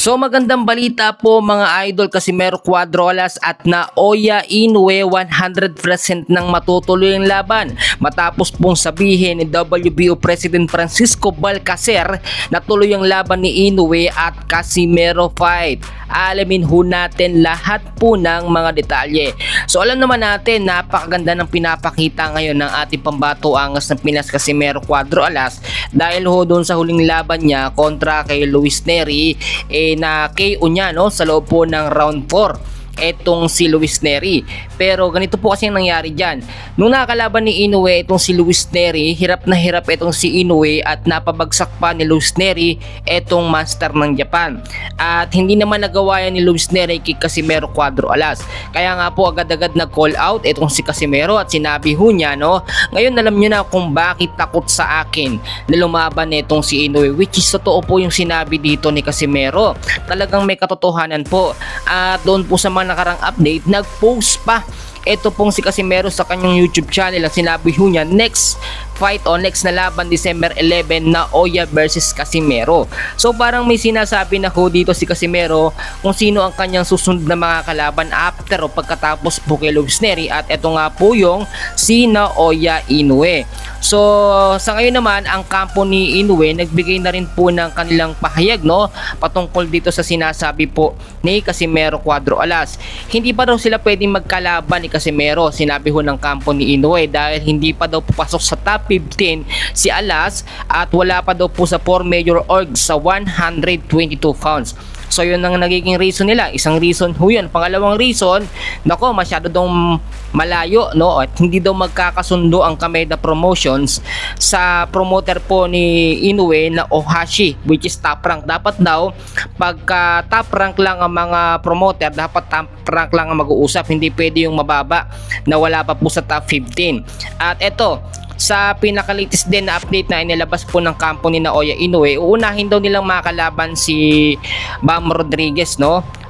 So magandang balita po mga idol, Casimero Cuadrolas at Naoya Inoue 100% nang matutuloy ang laban matapos pong sabihin ni WBO President Francisco Balcacer na tuloy ang laban ni Inoue at Casimero fight. Alamin ho natin lahat po ng mga detalye. So alam naman natin, napakaganda ng pinapakita ngayon ng ating pambato angas ng Pinas Casimero Cuadrolas dahil ho doon sa huling laban niya kontra kay Luis Nery na KO niya sa loob po ng round 4 etong si Luis Nery. Pero ganito po kasi ang nangyari dyan. Nung nakalaban ni Inoue itong si Luis Nery, hirap na hirap itong si Inoue at napabagsak pa ni Luis Nery itong master ng Japan. At hindi naman nagawa yan ni Luis Nery kay Casimero Cuadrolas. Kaya nga po agad-agad nag-call out itong si Casimero at sinabi ho niya, ngayon alam nyo na kung bakit takot sa akin na lumaban itong si Inoue, which is totoo po yung sinabi dito ni Casimero. Talagang may katotohanan po. At doon po sa mga nakarang update, nag-post pa ito pong si Casimero sa kanyang YouTube channel at sinabi ho niya next fight o next na laban December 11 Naoya versus Casimero. So parang may sinasabi na ho dito si Casimero kung sino ang kanyang susunod na mga kalaban after o pagkatapos po kay Luis Nery at ito nga po yung si Naoya Inoue. So sa ngayon naman ang kampo ni Inoue nagbigay na rin po ng kanilang pahayag patungkol dito sa sinasabi po ni Casimero Cuadrolas. Hindi pa daw sila pwedeng magkalaban ni Casimero, sinabi ho ng kampo ni Inoue, dahil hindi pa daw papasok sa top 15 si Alas at wala pa daw po sa 4 major orgs sa 122 pounds. So yun ang nagiging reason nila. Isang reason ho yun. Pangalawang reason, masyado daw malayo at hindi daw magkakasundo ang Kameda Promotions sa promoter po ni Inoue na Ohashi, which is top rank. Dapat daw pagka top rank lang ang mga promoter, dapat top rank lang ang mag-uusap, hindi pwede yung mababa na wala pa po sa top 15. At eto, sa pinakalitis din na update na inilabas po ng kampo ni Naoya Inoue, uunahin daw nilang makalaban si Bam Rodriguez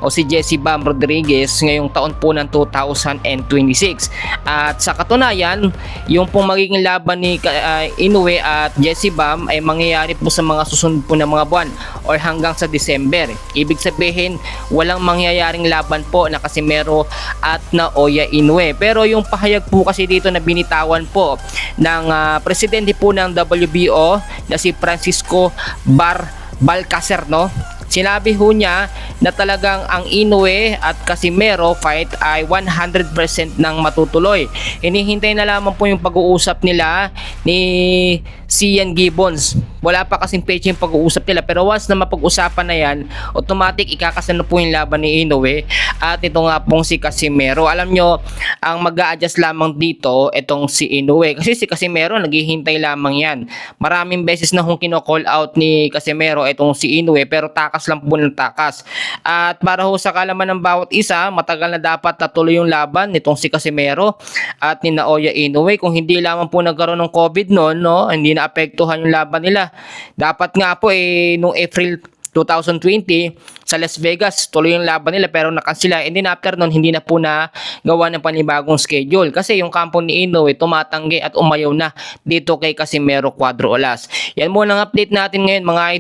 o si Jesse Bam Rodriguez ngayong taon po ng 2026. At sa katunayan, yung pong magiging laban ni Inoue at Jesse Bam ay mangyayari po sa mga susunod po na mga buwan or hanggang sa December. Ibig sabihin, walang mangyayaring laban po na Casimero at Naoya Inoue. Pero yung pahayag po kasi dito na binitawan po ng presidente po ng WBO na si Francisco Balcacer, sinabi ho niya na talagang ang Inoue at Casimero fight ay 100% nang matutuloy. Hinihintay na lamang po yung pag-uusap nila ni Cian Gibbons. Wala pa kasing pecha yung pag-uusap nila, pero once na mapag-usapan na yan, automatic ikakasano po yung laban ni Inoue at ito nga pong si Casimero. Alam nyo, ang mag-a-adjust lamang dito itong si Inoue kasi si Casimero naghihintay lamang yan. Maraming beses na kung kino-call out ni Casimero itong si Inoue, pero takas lang po ng takas. At para ho sa kalaman ng bawat isa, matagal na dapat natuloy yung laban nitong si Casimero at ni Naoya Inoue. Kung hindi lamang po nagkaroon ng COVID noon, hindi naapektuhan yung laban nila. Dapat nga po noong April 2020 sa Las Vegas tuloy yung laban nila, pero nakansila, and then after nun hindi na po na gawa ng panibagong schedule kasi yung kampo ni Inoue tumatanggi at umayaw na dito kay Casimero Cuadrolas. Yan muna ang update natin ngayon mga